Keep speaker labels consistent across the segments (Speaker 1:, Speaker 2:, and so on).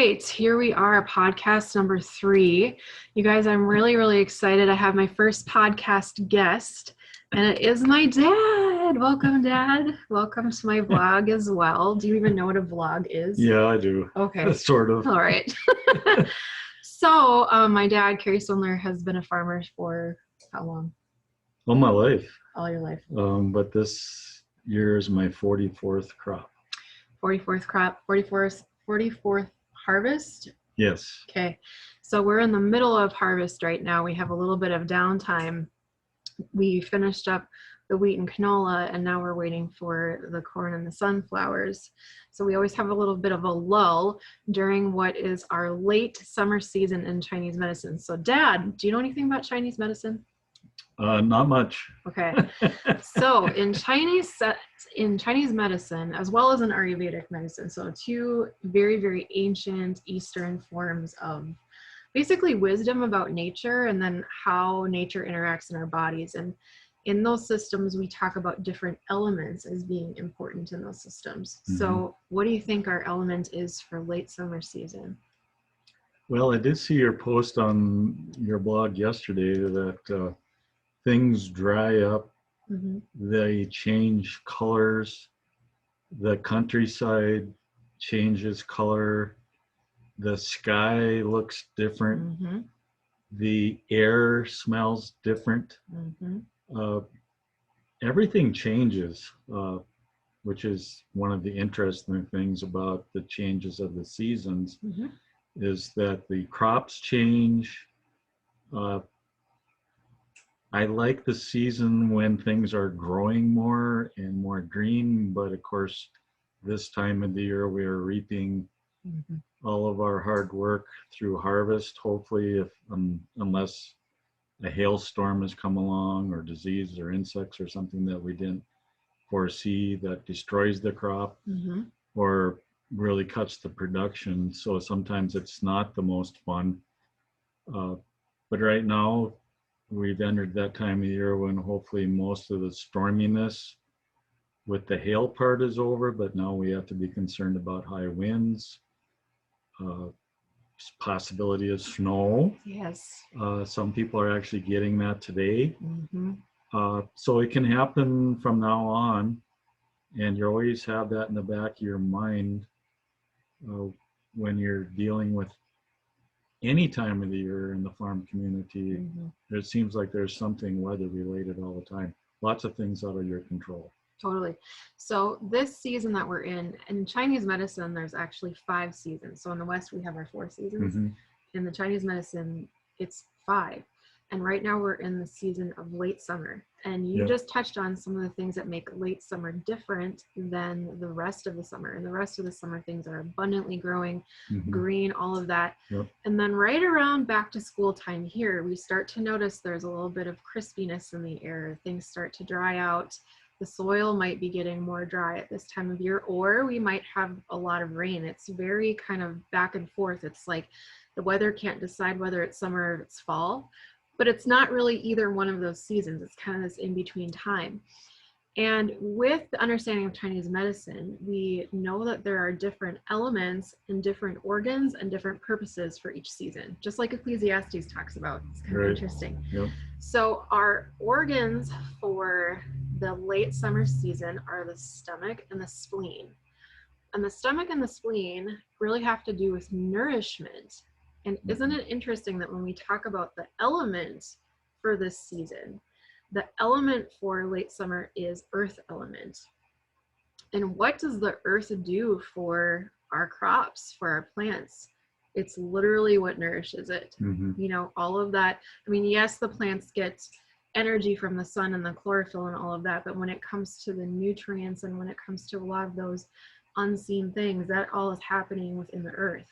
Speaker 1: right, here we are, podcast number 3. You guys, I'm really excited. I have my first podcast guest, and it is my dad. Welcome, Dad. Welcome to my vlog as well. Do you even know what a vlog is?
Speaker 2: Yeah, I do.
Speaker 1: Okay.
Speaker 2: Sort of.
Speaker 1: All right. So, my dad, Kerry Swindler, has been a farmer for how long?
Speaker 2: All my life.
Speaker 1: All your life.
Speaker 2: But this year is my 44th crop.
Speaker 1: 44th crop, 44th harvest?
Speaker 2: Yes.
Speaker 1: Okay, so we're in the middle of harvest right now. We have a little bit of downtime. We finished up the wheat and canola, and now we're waiting for the corn and the sunflowers. So we always have a little bit of a lull during what is our late summer season in Chinese medicine. So Dad, do you know anything about Chinese medicine?
Speaker 2: Not much.
Speaker 1: Okay. So in Chinese medicine, as well as in Ayurvedic medicine, so two very ancient Eastern forms of basically wisdom about nature and then how nature interacts in our bodies. And in those systems, we talk about different elements as being important in those systems. Mm-hmm. So what do you think our element is for late summer season?
Speaker 2: Well, I did see your post on your blog yesterday that things dry up, mm-hmm. They change colors, the countryside changes color, the sky looks different, mm-hmm. The air smells different, mm-hmm. Everything changes, which is one of the interesting things about the changes of the seasons, mm-hmm. is that the crops change. I like the season when things are growing more and more green, but of course, this time of the year we are reaping mm-hmm. all of our hard work through harvest. Hopefully, unless a hailstorm has come along or disease or insects or something that we didn't foresee that destroys the crop mm-hmm. or really cuts the production. So sometimes it's not the most fun. But right now, we've entered that time of year when hopefully most of the storminess with the hail part is over, but now we have to be concerned about high winds, possibility of snow.
Speaker 1: Yes.
Speaker 2: Some people are actually getting that today.
Speaker 1: Mm-hmm.
Speaker 2: So it can happen from now on, and you always have that in the back of your mind when you're dealing with any time of the year in the farm community. Mm-hmm. It seems like there's something weather related all the time. Lots of things out of your control.
Speaker 1: Totally. So this season that we're in Chinese medicine, there's actually 5 seasons. So in the West, we have our 4 seasons. Mm-hmm. In the Chinese medicine, it's 5. And right now we're in the season of late summer. And you just touched on some of the things that make late summer different than the rest of the summer. And the rest of the summer, things are abundantly growing, mm-hmm. green, all of that. Yep. And then right around back to school time here, we start to notice there's a little bit of crispiness in the air. Things start to dry out. The soil might be getting more dry at this time of year, or we might have a lot of rain. It's very kind of back and forth. It's like the weather can't decide whether it's summer or it's fall. But it's not really either one of those seasons. It's kind of this in-between time. And with the understanding of Chinese medicine, we know that there are different elements and different organs and different purposes for each season, just like Ecclesiastes talks about. It's kind of interesting. Yep. So our organs for the late summer season are the stomach and the spleen. And the stomach and the spleen really have to do with nourishment. And isn't it interesting that when we talk about the element for this season, the element for late summer is earth element. And what does the earth do for our crops, for our plants? It's literally what nourishes it. Mm-hmm. You know, all of that. I mean, yes, the plants get energy from the sun and the chlorophyll and all of that, but when it comes to the nutrients and when it comes to a lot of those unseen things, that all is happening within the earth.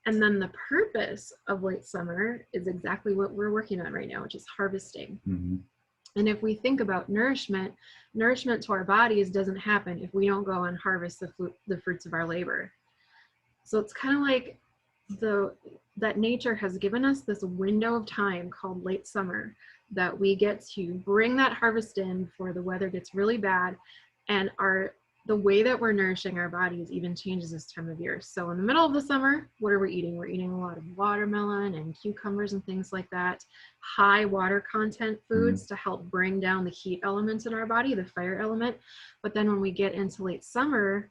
Speaker 1: And then the purpose of late summer is exactly what we're working on right now, which is harvesting. Mm-hmm. And if we think about nourishment to our bodies doesn't happen if we don't go and harvest the fruits of our labor. So it's kind of like that nature has given us this window of time called late summer that we get to bring that harvest in before the weather gets really bad, and the way that we're nourishing our bodies even changes this time of year. So in the middle of the summer, what are we eating? We're eating a lot of watermelon and cucumbers and things like that. High water content foods to help bring down the heat elements in our body, the fire element. But then when we get into late summer,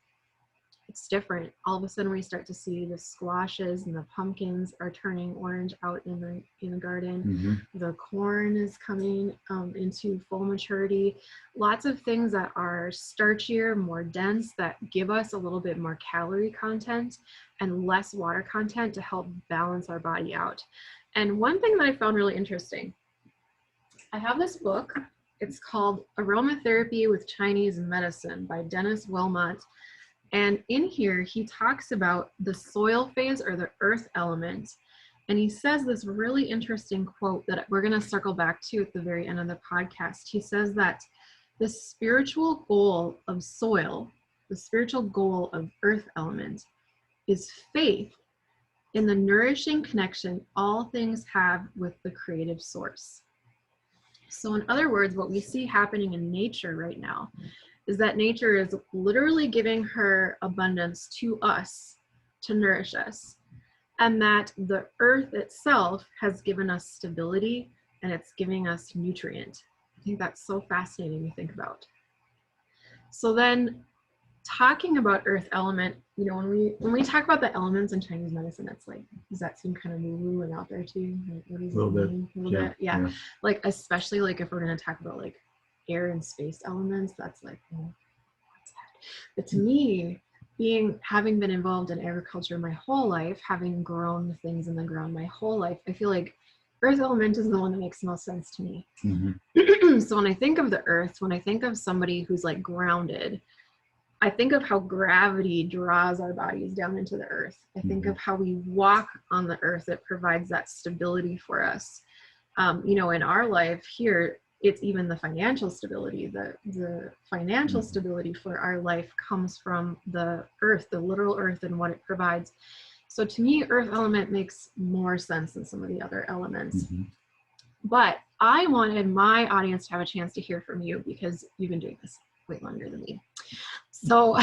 Speaker 1: it's different. All of a sudden we start to see the squashes and the pumpkins are turning orange out in the garden. The corn is coming into full maturity. Lots of things that are starchier, more dense, that give us a little bit more calorie content and less water content to help balance our body out. And one thing that I found really interesting, I have this book. It's called Aromatherapy with Chinese Medicine by Dennis Wilmot. And in here, he talks about the soil phase, or the earth element. And he says this really interesting quote that we're going to circle back to at the very end of the podcast. He says that the spiritual goal of soil, the spiritual goal of earth element, is faith in the nourishing connection all things have with the creative source. So in other words, what we see happening in nature right now is that nature is literally giving her abundance to us to nourish us. And that the earth itself has given us stability, and it's giving us nutrient. I think that's so fascinating to think about. So then, talking about earth element, you know, when we talk about the elements in Chinese medicine, it's like, does that seem kind of woo-woo and out there too? Like, what does it mean? A little bit. Yeah. Like, especially like if we're going to talk about like air and space elements, that's like, oh, what's that? But to me, having been involved in agriculture my whole life, having grown things in the ground my whole life, I feel like earth element is the one that makes the most sense to me. So when I think of the earth, when I think of somebody who's like grounded, I think of how gravity draws our bodies down into the earth. I think of how we walk on the earth. It provides that stability for us. You know, in our life here, it's even the financial stability. The financial stability for our life comes from the earth, the literal earth, and what it provides. So to me, earth element makes more sense than some of the other elements. But I wanted my audience to have a chance to hear from you, because you've been doing this way longer than me. So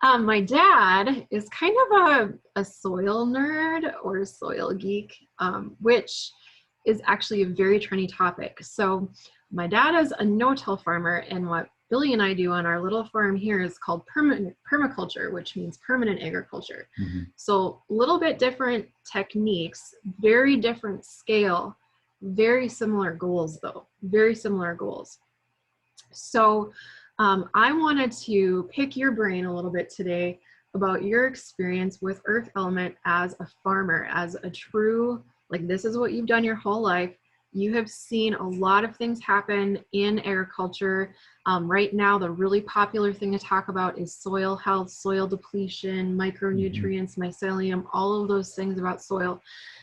Speaker 1: my dad is kind of a soil nerd or a soil geek, which is actually a very trendy topic. So my dad is a no-till farmer, and what Billy and I do on our little farm here is called permaculture, which means permanent agriculture. So a little bit different techniques, very different scale, very similar goals though, very similar goals. So I wanted to pick your brain a little bit today about your experience with earth element as a farmer, as a true, like, this is what you've done your whole life. You have seen a lot of things happen in agriculture. Right now, the really popular thing to talk about is soil health, soil depletion, micronutrients, mycelium, all of those things about soil.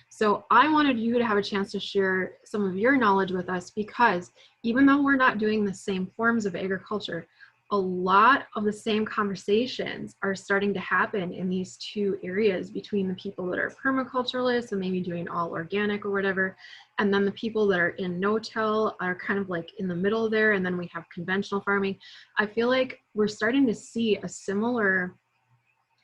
Speaker 1: So I wanted you to have a chance to share some of your knowledge with us, because even though we're not doing the same forms of agriculture, a lot of the same conversations are starting to happen in these two areas, between the people that are permaculturalists and maybe doing all organic or whatever, and then the people that are in no-till are kind of like in the middle there, and then we have conventional farming. I feel like we're starting to see a similar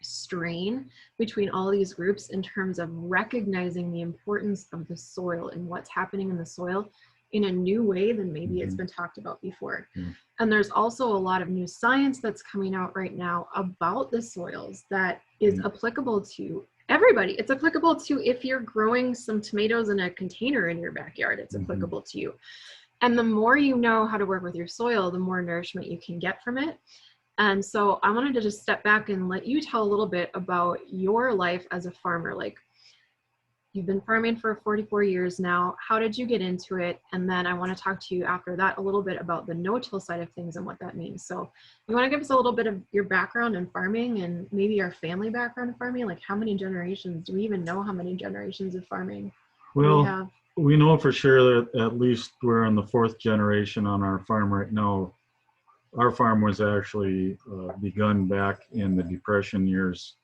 Speaker 1: strain between all these groups in terms of recognizing the importance of the soil and what's happening in the soil in a new way than maybe it's been talked about before. And there's also a lot of new science that's coming out right now about the soils that is applicable to everybody. It's applicable to if you're growing some tomatoes in a container in your backyard, it's applicable to you. And the more you know how to work with your soil, the more nourishment you can get from it. And so I wanted to just step back and let you tell a little bit about your life as a farmer. Like, you've been farming for 44 years now. How did you get into it? And then I want to talk to you after that a little bit about the no-till side of things and what that means. So you want to give us a little bit of your background in farming and maybe your family background in farming? Like, how many generations? Do we even know how many generations of farming we have?
Speaker 2: We know for sure that at least we're in the 4th generation on our farm right now. Our farm was actually begun back in the Depression years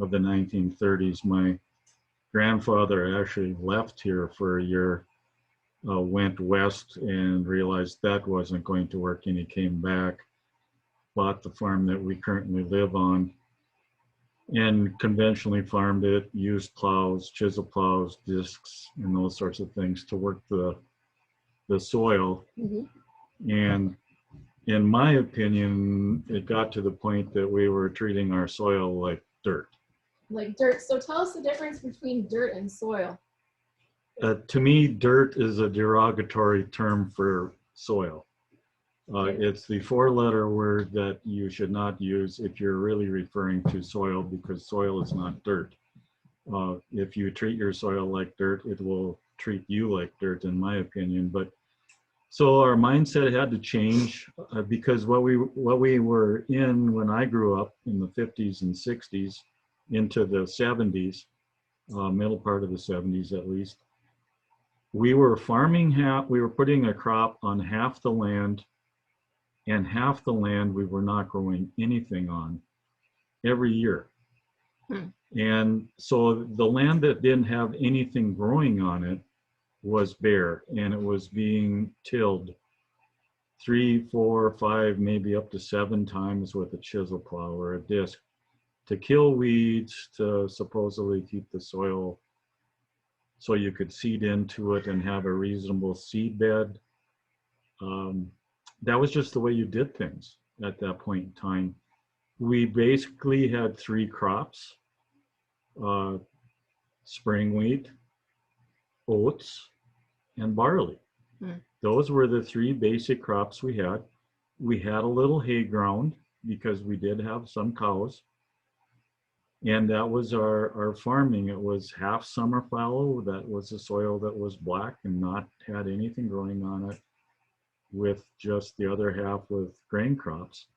Speaker 2: of the 1930s. My grandfather actually left here for a year, went west and realized that wasn't going to work, and he came back. bought the farm that we currently live on and conventionally farmed it, used plows, chisel plows, discs, and those sorts of things to work the soil. And in my opinion, it got to the point that we were treating our soil like dirt.
Speaker 1: Like dirt. So tell us the difference between dirt and soil.
Speaker 2: To me, dirt is a derogatory term for soil. It's the four-letter word that you should not use if you're really referring to soil, because soil is not dirt. If you treat your soil like dirt, it will treat you like dirt, in my opinion. But so our mindset had to change because what we were in when I grew up in the 50s and 60s into the 70s, middle part of the 70s at least, we were farming we were putting a crop on half the land, and half the land we were not growing anything on every year. And so the land that didn't have anything growing on it was bare, and it was being tilled 3, 4, 5, maybe up to 7 times with a chisel plow or a disc to kill weeds, to supposedly keep the soil so you could seed into it and have a reasonable seed bed. That was just the way you did things at that point in time. We basically had 3 crops: spring wheat, oats, and barley. Those were the 3 basic crops we had. We had a little hay ground because we did have some cows. And that was our farming. It was half summer fallow. That was the soil that was black and not had anything growing on it, with just the other half with grain crops.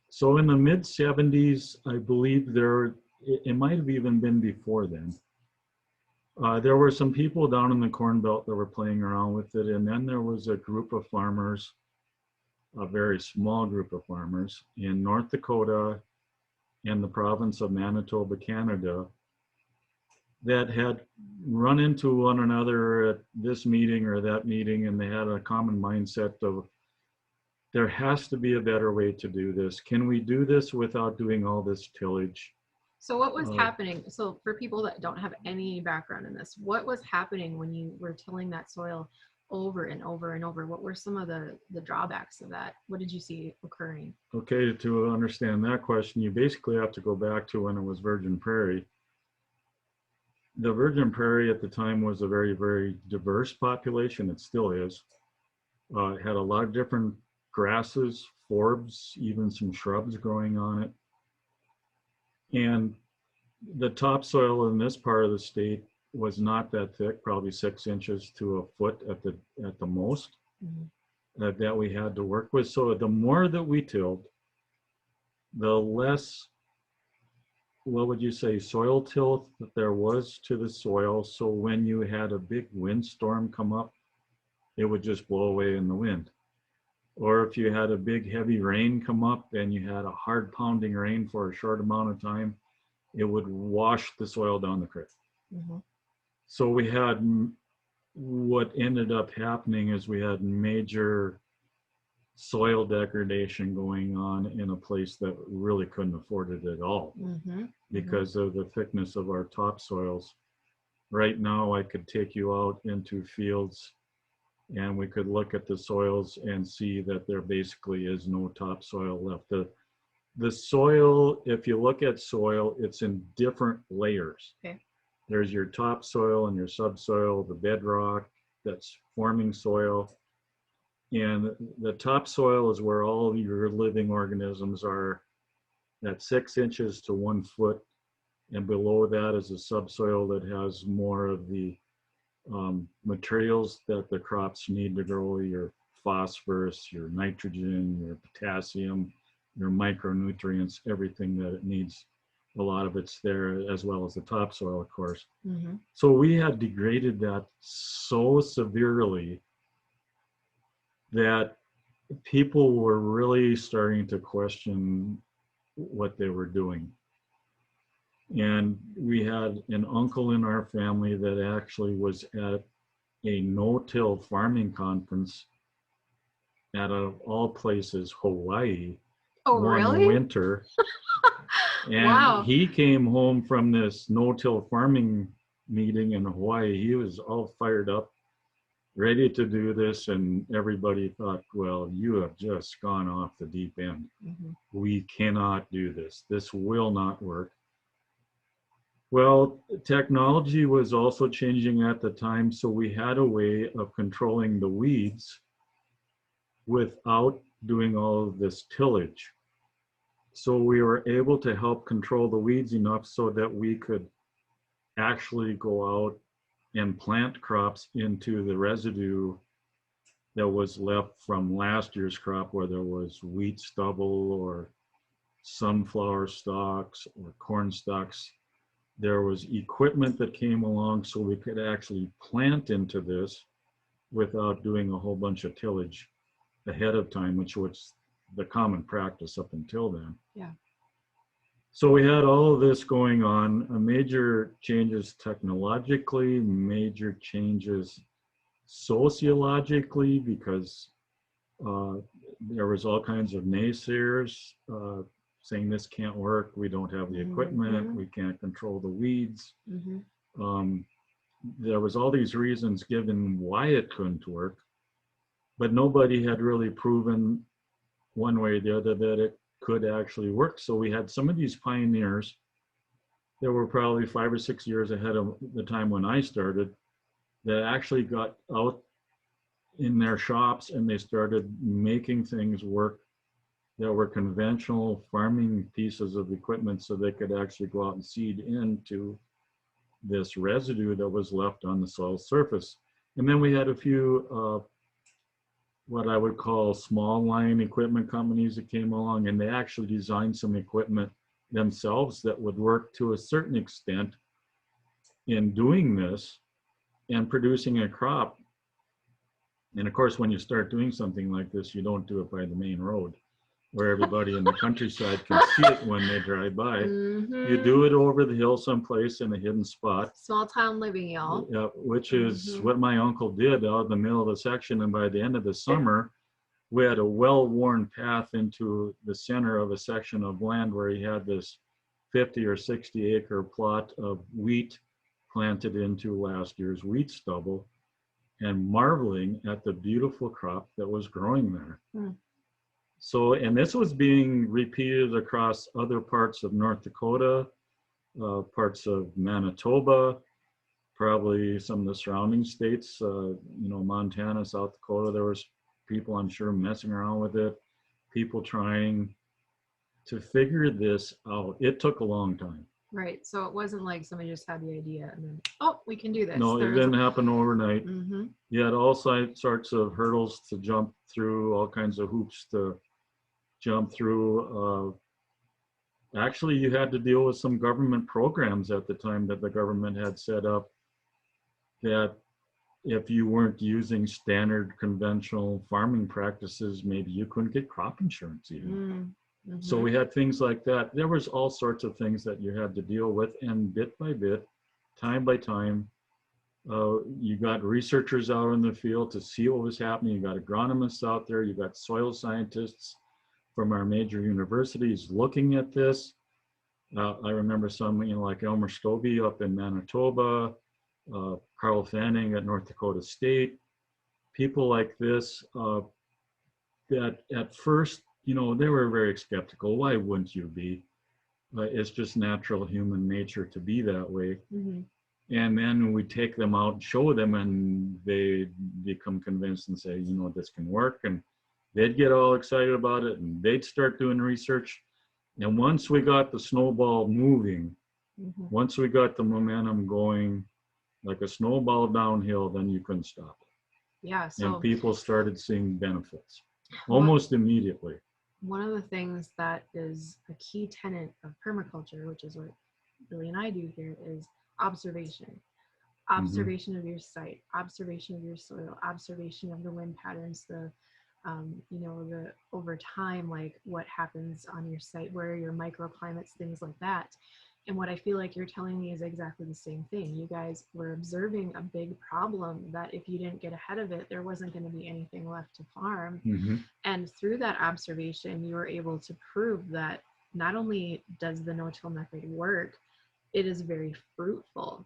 Speaker 2: So in the mid 70s, I believe it might have even been before then. There were some people down in the Corn Belt that were playing around with it. And then there was a group of farmers, a very small group of farmers in North Dakota and the province of Manitoba, Canada, that had run into one another at this meeting or that meeting, and they had a common mindset of, there has to be a better way to do this. Can we do this without doing all this tillage?
Speaker 1: So what was happening? So for people that don't have any background in this, what was happening when you were tilling that soil over and over and over? What were some of the drawbacks of that? What did you see occurring?
Speaker 2: Okay, to understand that question, you basically have to go back to when it was virgin prairie. The virgin prairie at the time was a very, very diverse population. It still is. It had a lot of different grasses, forbs, even some shrubs growing on it. And the topsoil in this part of the state was not that thick, probably 6 inches to a foot at the most, that we had to work with. So the more that we tilled, the less, what would you say, soil tilth that there was to the soil. So when you had a big windstorm come up, it would just blow away in the wind. Or if you had a big heavy rain come up and you had a hard pounding rain for a short amount of time, it would wash the soil down the creek. So we had, what ended up happening is we had major soil degradation going on in a place that really couldn't afford it at all because of the thickness of our topsoils. Right now, I could take you out into fields and we could look at the soils and see that there basically is no topsoil left. The soil, if you look at soil, it's in different layers. There's your topsoil and your subsoil, the bedrock that's forming soil. And the topsoil is where all of your living organisms are, at 6 inches to 1 foot. And below that is a subsoil that has more of the materials that the crops need to grow, your phosphorus, your nitrogen, your potassium, your micronutrients, everything that it needs. A lot of it's there, as well as the topsoil, of course. So we had degraded that so severely that people were really starting to question what they were doing. And we had an uncle in our family that actually was at a no-till farming conference at, of all places, Hawaii.
Speaker 1: Oh,
Speaker 2: one
Speaker 1: really?
Speaker 2: winter. And
Speaker 1: Wow.
Speaker 2: he came home from this no-till farming meeting in Hawaii. He was all fired up, ready to do this, and everybody thought, well, you have just gone off the deep end.
Speaker 1: Mm-hmm.
Speaker 2: We cannot do this. This will not work. Well, technology was also changing at the time, so we had a way of controlling the weeds without doing all of this tillage. So we were able to help control the weeds enough so that we could actually go out and plant crops into the residue that was left from last year's crop, where there was wheat stubble or sunflower stalks or corn stalks. There was equipment that came along so we could actually plant into this without doing a whole bunch of tillage ahead of time, which was the common practice up until then.
Speaker 1: Yeah.
Speaker 2: So we had all of this going on, major changes technologically, major changes sociologically, because there was all kinds of naysayers saying this can't work, we don't have the equipment, we can't control the weeds. There was all these reasons given why it couldn't work, but nobody had really proven one way or the other that it could actually work. So we had some of these pioneers that were probably 5 or 6 years ahead of the time when I started, that actually got out in their shops and they started making things work that were conventional farming pieces of equipment, so they could actually go out and seed into this residue that was left on the soil surface. And then we had a few what I would call small line equipment companies that came along, and they actually designed some equipment themselves that would work to a certain extent in doing this and producing a crop. And of course, when you start doing something like this, you don't do it by the main road where everybody in the countryside can see it when they drive by. You do it over the hill someplace in a hidden spot.
Speaker 1: Small town living, y'all.
Speaker 2: Yeah, which is what my uncle did out in the middle of the section. And by the end of the summer, we had a well-worn path into the center of a section of land where he had this 50 or 60 acre plot of wheat planted into last year's wheat stubble, and marveling at the beautiful crop that was growing there. So, and this was being repeated across other parts of North Dakota, parts of Manitoba, probably some of the surrounding states, Montana, South Dakota. There was people, I'm sure, messing around with it, people trying to figure this out. It took a long time.
Speaker 1: Right. So it wasn't like somebody just had the idea and then, oh, we can do this.
Speaker 2: No, it didn't happen overnight. You had all sorts of hurdles to jump through, all kinds of hoops to jump through. Actually, you had to deal with some government programs at the time that the government had set up, that if you weren't using standard conventional farming practices, maybe you couldn't get crop insurance even. So we had things like that. There was all sorts of things that you had to deal with, and bit by bit, time by time, you got researchers out in the field to see what was happening. You got agronomists out there, you got soil scientists from our major universities looking at this. I remember some, like Elmer Stovey up in Manitoba, Carl Fanning at North Dakota State, people like this that at first, they were very skeptical. Why wouldn't you be? It's just natural human nature to be that way. And then we take them out and show them, and they become convinced and say, this can work. And they'd get all excited about it, and they'd start doing research. And once we got the snowball moving, once we got the momentum going like a snowball downhill, then you couldn't stop it.
Speaker 1: Yeah. So,
Speaker 2: and people started seeing benefits almost immediately.
Speaker 1: One of the things that is a key tenet of permaculture, which is what Billy and I do here, is observation. Observation of your site, observation of your soil, observation of the wind patterns, the over time, like what happens on your site, where are your microclimates, things like that. And what I feel like you're telling me is exactly the same thing. You guys were observing a big problem that if you didn't get ahead of it, there wasn't going to be anything left to farm. And through that observation, you were able to prove that not only does the no-till method work, it is very fruitful.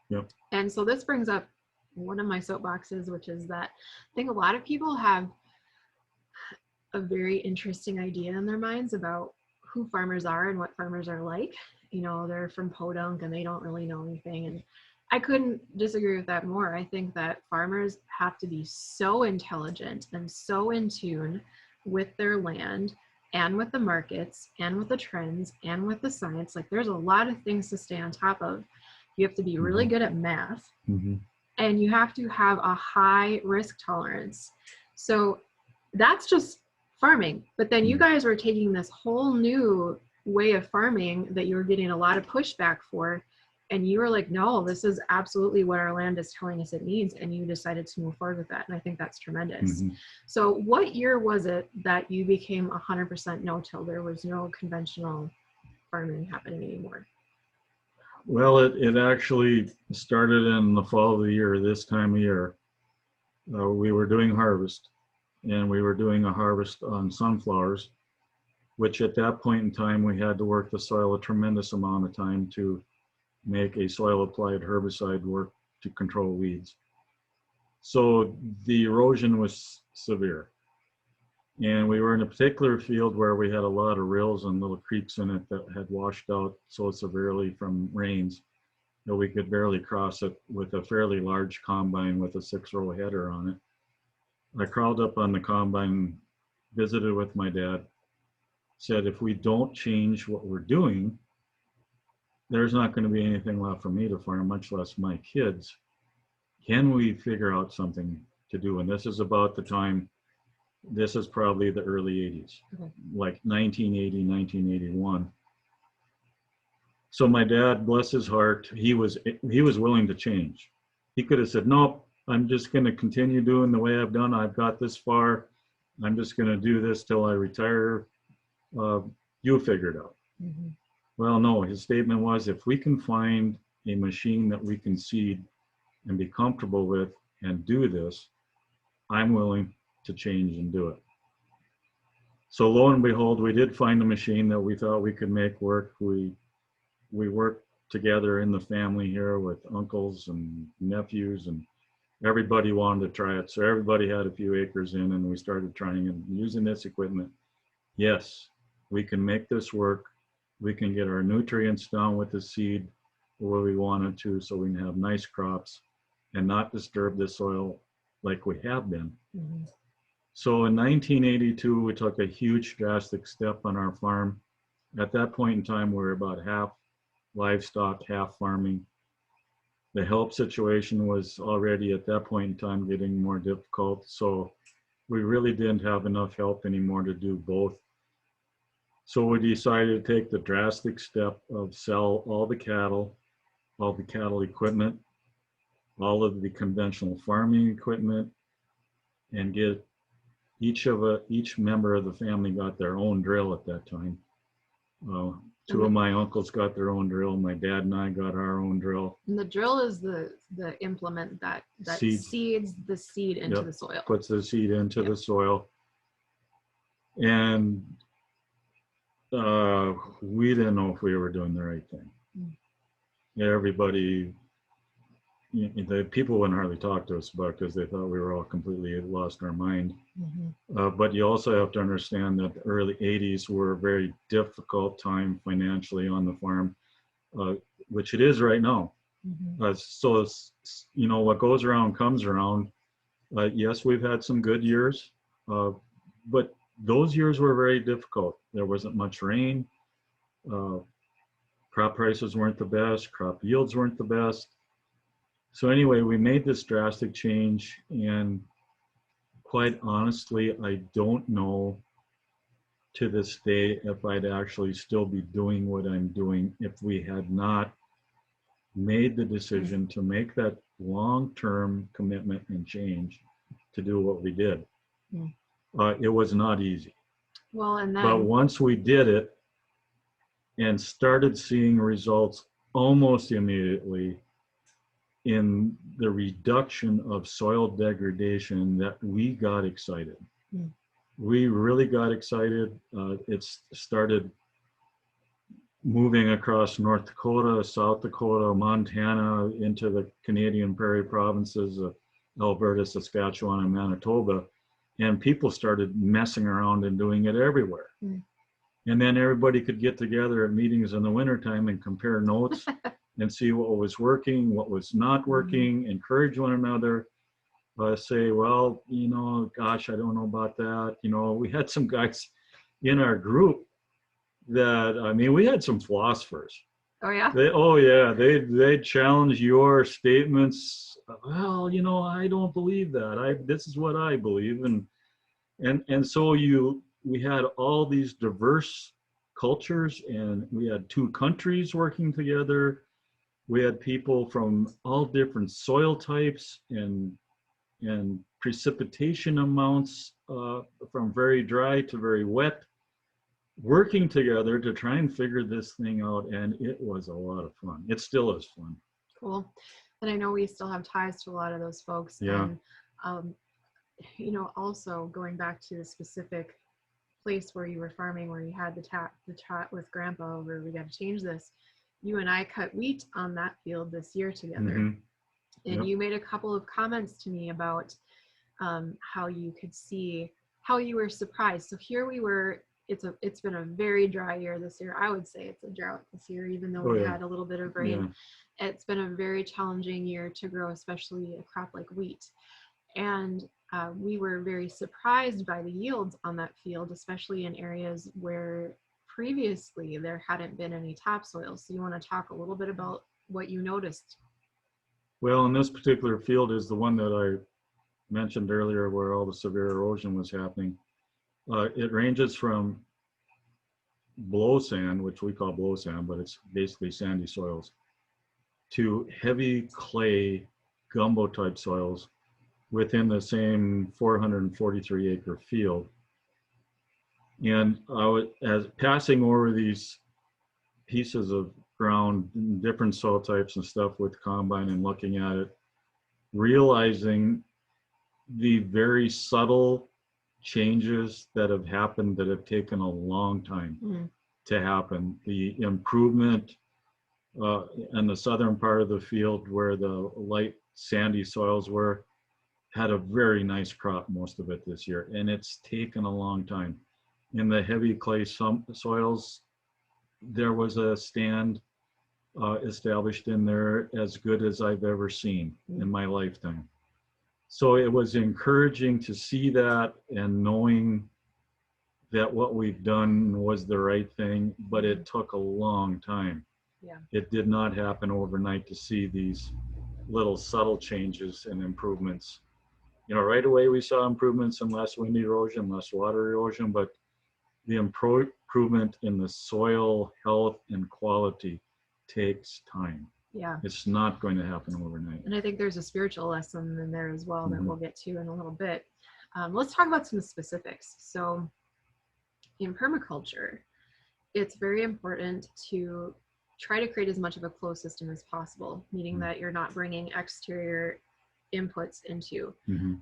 Speaker 2: Yep.
Speaker 1: And so this brings up one of my soapboxes, which is that I think a lot of people have a very interesting idea in their minds about who farmers are and what farmers are like. You know, they're from podunk and they don't really know anything. And I couldn't disagree with that more. I think that farmers have to be so intelligent and so in tune with their land and with the markets and with the trends and with the science. Like there's a lot of things to stay on top of. You have to be really good at math, and you have to have a high risk tolerance. So that's just farming. But then you guys were taking this whole new way of farming that you were getting a lot of pushback for, and you were like, no, this is absolutely what our land is telling us it needs, and you decided to move forward with that. And I think that's tremendous. So what year was it that you became 100% no-till? There was no conventional farming happening anymore?
Speaker 2: Well, it actually started in the fall of the year. This time of year, we were doing harvest, and we were doing a harvest on sunflowers, which at that point in time, we had to work the soil a tremendous amount of time to make a soil applied herbicide work to control weeds. So the erosion was severe. And we were in a particular field where we had a lot of rills and little creeks in it that had washed out so severely from rains that we could barely cross it with a fairly large combine with a 6-row header on it. I crawled up on the combine, visited with my dad, said, if we don't change what we're doing, there's not going to be anything left for me to farm, much less my kids. Can we figure out something to do? And this is about the time, this is probably the early 80s, like 1980, 1981. So my dad, bless his heart, he was willing to change. He could have said, nope, I'm just going to continue doing the way I've done. I've got this far. I'm just going to do this till I retire. You figure it out. Well, no, his statement was, if we can find a machine that we can seed and be comfortable with and do this, I'm willing to change and do it. So lo and behold, we did find a machine that we thought we could make work. We worked together in the family here with uncles and nephews, and everybody wanted to try it. So everybody had a few acres in, and we started trying and using this equipment. Yes, we can make this work. We can get our nutrients down with the seed where we wanted to, so we can have nice crops and not disturb the soil like we have been. So in 1982, we took a huge drastic step on our farm. At that point in time, we were about half livestock, half farming. The help situation was already at that point in time getting more difficult. So we really didn't have enough help anymore to do both. So we decided to take the drastic step of sell all the cattle equipment, all of the conventional farming equipment, and get each member of the family got their own drill at that time. Two of my uncles got their own drill. My dad and I got our own drill.
Speaker 1: And the drill is the implement that seeds the seed into the soil.
Speaker 2: Puts the seed into the soil. And we didn't know if we were doing the right thing. Everybody, the people wouldn't hardly talk to us about it because they thought we were all completely lost our mind. But you also have to understand that the early 80s were a very difficult time financially on the farm, which it is right now. So, what goes around comes around. Yes, we've had some good years, but those years were very difficult. There wasn't much rain. Crop prices weren't the best. Crop yields weren't the best. So anyway, we made this drastic change, and quite honestly, I don't know to this day if I'd actually still be doing what I'm doing if we had not made the decision to make that long-term commitment and change to do what we did. It was not easy.
Speaker 1: Well, and then,
Speaker 2: but once we did it, and started seeing results almost immediately in the reduction of soil degradation that we got excited. Mm. We really got excited. It started moving across North Dakota, South Dakota, Montana, into the Canadian prairie provinces of Alberta, Saskatchewan, and Manitoba. And people started messing around and doing it everywhere. Mm. And then everybody could get together at meetings in the wintertime and compare notes and see what was working, what was not working, encourage one another, say, well, you know, gosh, I don't know about that. You know, we had some guys in our group that, I mean, we had some philosophers.
Speaker 1: Oh yeah?
Speaker 2: They challenge your statements. Well, you know, I don't believe that. This is what I believe. And so we had all these diverse cultures, and we had two countries working together. We had people from all different soil types and precipitation amounts, from very dry to very wet, working together to try and figure this thing out. And it was a lot of fun. It still is fun.
Speaker 1: Cool. And I know we still have ties to a lot of those folks.
Speaker 2: Yeah.
Speaker 1: And, you know, also going back to the specific place where you were farming, where you had the chat with Grandpa over, we got to change this. You and I cut wheat on that field this year together. Mm-hmm. And yep. You made a couple of comments to me about how you could see how you were surprised. So here we were, it's been a very dry year this year. I would say it's a drought this year, even though we had a little bit of rain. Yeah. It's been a very challenging year to grow, especially a crop like wheat. And we were very surprised by the yields on that field, especially in areas where previously there hadn't been any topsoil. So you want to talk a little bit about what you noticed?
Speaker 2: Well, in this particular field is the one that I mentioned earlier, where all the severe erosion was happening. It ranges from blow sand, which we call blow sand, but it's basically sandy soils, to heavy clay gumbo type soils within the same 443 acre field. And as passing over these pieces of ground, different soil types and stuff with combine and looking at it, realizing the very subtle changes that have happened that have taken a long time to happen. The improvement in the southern part of the field, where the light sandy soils were, had a very nice crop, most of it this year, and it's taken a long time. In the heavy clay soils, there was a stand established in there as good as I've ever seen in my lifetime. So it was encouraging to see that, and knowing that what we've done was the right thing, but it took a long time. Yeah. It did not happen overnight to see these little subtle changes and improvements. You know, right away we saw improvements in less wind erosion, less water erosion, but the improvement in the soil health and quality takes time.
Speaker 1: Yeah.
Speaker 2: It's not going to happen overnight.
Speaker 1: And I think there's a spiritual lesson in there as well that we'll get to in a little bit. Let's talk about some specifics. So in permaculture, it's very important to try to create as much of a closed system as possible, meaning that you're not bringing exterior inputs into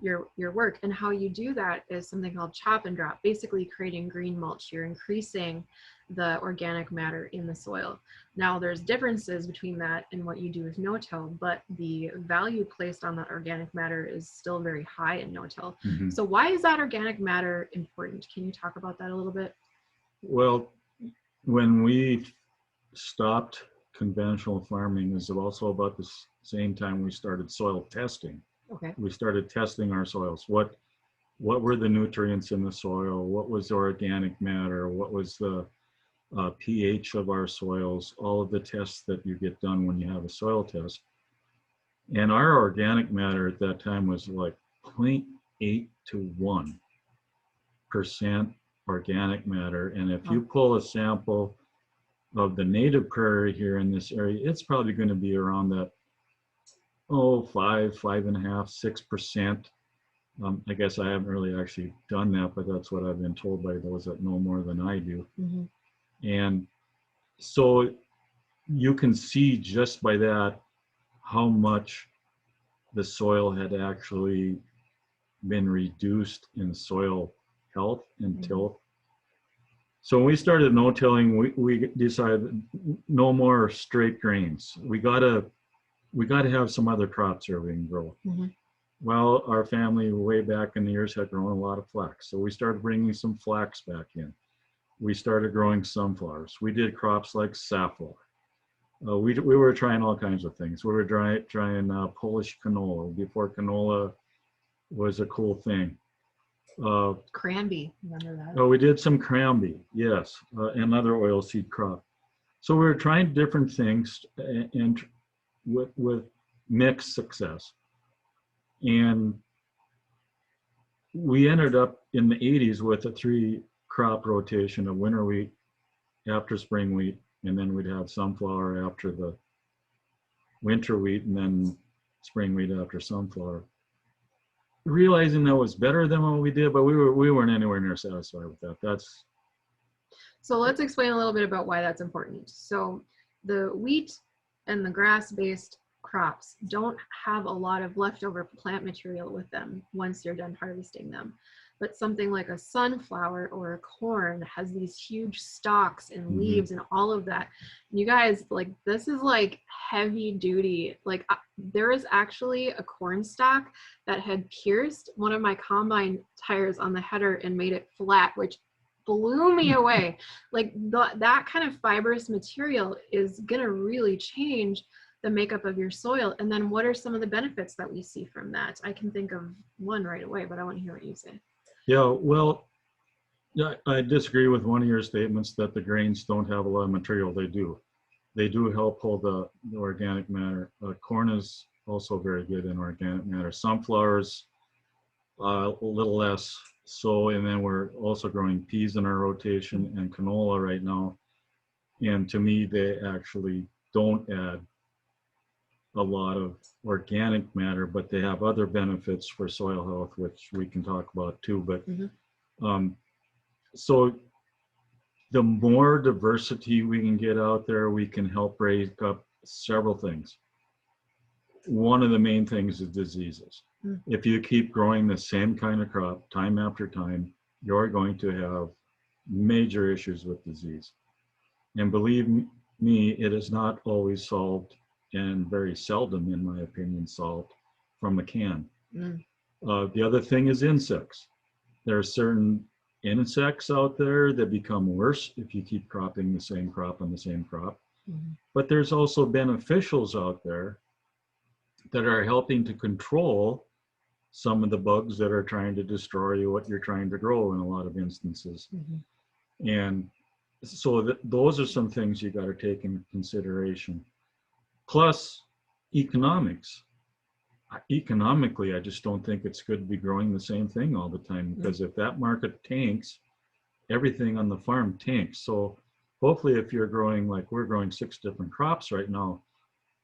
Speaker 1: your work. And how you do that is something called chop and drop, basically creating green mulch. You're increasing the organic matter in the soil. Now there's differences between that and what you do with no-till, but the value placed on that organic matter is still very high in no-till. So why is that organic matter important? Can you talk about that a little bit?
Speaker 2: Well, when we stopped conventional farming, is also about the same time we started soil testing. Okay. We started testing our soils. What were the nutrients in the soil? What was the organic matter? What was the pH of our soils? All of the tests that you get done when you have a soil test. And our organic matter at that time was like 0.8 to 1% organic matter. And if you pull a sample of the native prairie here in this area, it's probably going to be around that 5.5, 6%. I guess I haven't really actually done that, but that's what I've been told by those that know more than I do. And So you can see just by that how much the soil had actually been reduced in soil health and tilth. So when we started no-tilling, we decided no more straight grains. We gotta have some other crops here we can grow. Well, our family way back in the years had grown a lot of flax. So we started bringing some flax back in. We started growing sunflowers. We did crops like safflower. We were trying all kinds of things. We were trying Polish canola before canola was a cool thing.
Speaker 1: Cranberry, remember that?
Speaker 2: Oh, we did some cranberry, yes, another oilseed crop. So we were trying different things and with mixed success. And we ended up in the 80s with a 3-crop rotation of winter wheat after spring wheat, and then we'd have sunflower after the winter wheat, and then spring wheat after sunflower. Realizing that was better than what we did, but we weren't anywhere near satisfied with that.
Speaker 1: So let's explain a little bit about why that's important. So the wheat and the grass-based crops don't have a lot of leftover plant material with them once you're done harvesting them. But something like a sunflower or a corn has these huge stalks and leaves and all of that. You guys, like, this is like heavy duty. Like, there is actually a corn stalk that had pierced one of my combine tires on the header and made it flat, which blew me away. Like, that kind of fibrous material is gonna really change the makeup of your soil. And then what are some of the benefits that we see from that? I can think of one right away, but I want to hear what you say.
Speaker 2: Yeah, well, I disagree with one of your statements that the grains don't have a lot of material. They do. They do help hold the organic matter. Corn is also very good in organic matter. Sunflowers, a little less so, and then we're also growing peas in our rotation and canola right now. And to me, they actually don't add a lot of organic matter, but they have other benefits for soil health, which we can talk about too. But so the more diversity we can get out there, we can help break up several things. One of the main things is diseases. If you keep growing the same kind of crop time after time, you're going to have major issues with disease. And believe me, it is not always solved, and very seldom, in my opinion, solved from a can. The other thing is insects. There are certain insects out there that become worse if you keep cropping the same crop on the same crop. But there's also beneficials out there that are helping to control some of the bugs that are trying to destroy what you're trying to grow in a lot of instances. And so those are some things you got to take into consideration. Plus economics. Economically, I just don't think it's good to be growing the same thing all the time, because if that market tanks, everything on the farm tanks. So hopefully if you're growing, like we're growing 6 different crops right now,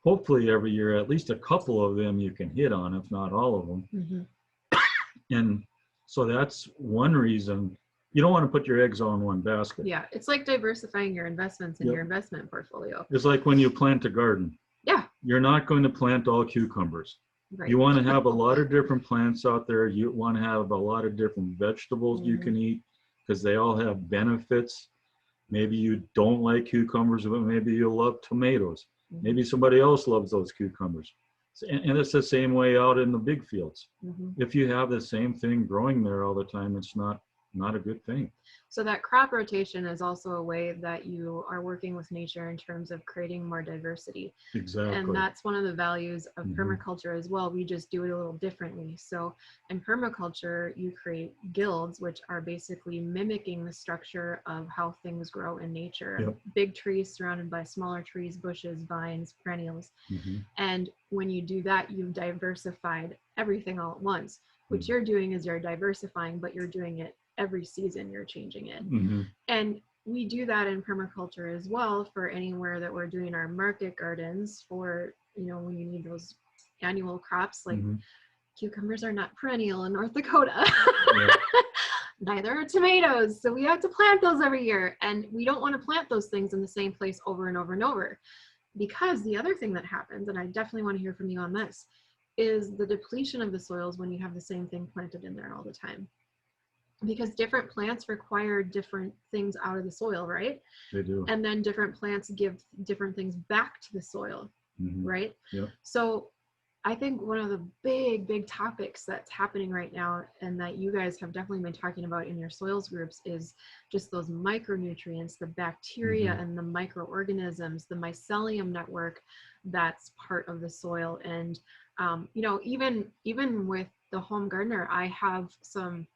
Speaker 2: hopefully every year, at least a couple of them you can hit on, if not all of them. And so that's one reason. You don't want to put your eggs all in one basket.
Speaker 1: Yeah, it's like diversifying your investments in your investment portfolio.
Speaker 2: It's like when you plant a garden.
Speaker 1: Yeah.
Speaker 2: You're not going to plant all cucumbers. Right. You want to have a lot of different plants out there. You want to have a lot of different vegetables you can eat, because they all have benefits. Maybe you don't like cucumbers, but maybe you love tomatoes. Maybe somebody else loves those cucumbers. And it's the same way out in the big fields. If you have the same thing growing there all the time, it's not a good thing.
Speaker 1: So that crop rotation is also a way that you are working with nature in terms of creating more diversity.
Speaker 2: Exactly.
Speaker 1: And that's one of the values of permaculture as well. We just do it a little differently. So in permaculture, you create guilds, which are basically mimicking the structure of how things grow in nature. Big trees surrounded by smaller trees, bushes, vines, perennials. And when you do that, you've diversified everything all at once. What you're doing is you're diversifying, but you're doing it every season, you're changing it. And we do that in permaculture as well for anywhere that we're doing our market gardens for, you know, when you need those annual crops, like cucumbers are not perennial in North Dakota. Neither are tomatoes. So we have to plant those every year. And we don't want to plant those things in the same place over and over and over. Because the other thing that happens, and I definitely want to hear from you on this, is the depletion of the soils when you have the same thing planted in there all the time. Because different plants require different things out of the soil, right?
Speaker 2: They do.
Speaker 1: And then different plants give different things back to the soil, right?
Speaker 2: Yep.
Speaker 1: So I think one of the big topics that's happening right now, and that you guys have definitely been talking about in your soils groups, is just those micronutrients, the bacteria and the microorganisms, the mycelium network that's part of the soil. And you know, even with the home gardener, I have some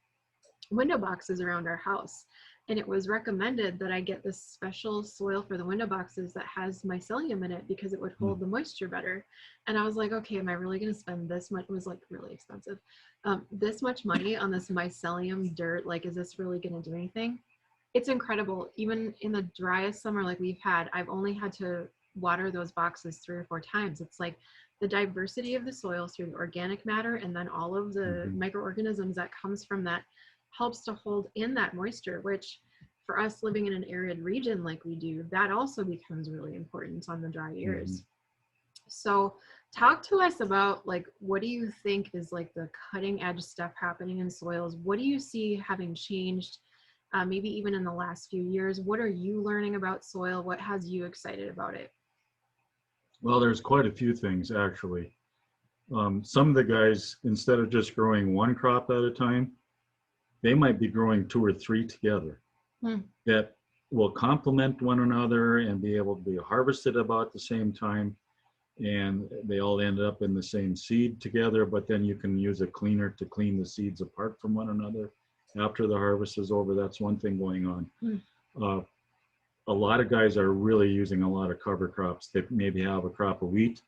Speaker 1: window boxes around our house, and it was recommended that I get this special soil for the window boxes that has mycelium in it because it would hold the moisture better. And I was like, okay, am I really going to spend this much? It was like really expensive, this much money on this mycelium dirt. Like, is this really going to do anything? It's incredible. Even in the driest summer like we've had, I've only had to water those boxes 3 or 4 times. It's like the diversity of the soils through the organic matter, and then all of the microorganisms that comes from that helps to hold in that moisture, which for us living in an arid region like we do, that also becomes really important on the dry years. So talk to us about, like, what do you think is like the cutting edge stuff happening in soils? What do you see having changed, maybe even in the last few years? What are you learning about soil? What has you excited about it?
Speaker 2: Well, there's quite a few things, actually. Some of the guys, instead of just growing one crop at a time, they might be growing 2 or 3 together that will complement one another and be able to be harvested about the same time. And they all end up in the same seed together, but then you can use a cleaner to clean the seeds apart from one another after the harvest is over. That's one thing going on. A lot of guys are really using a lot of cover crops. They maybe have a crop of wheat,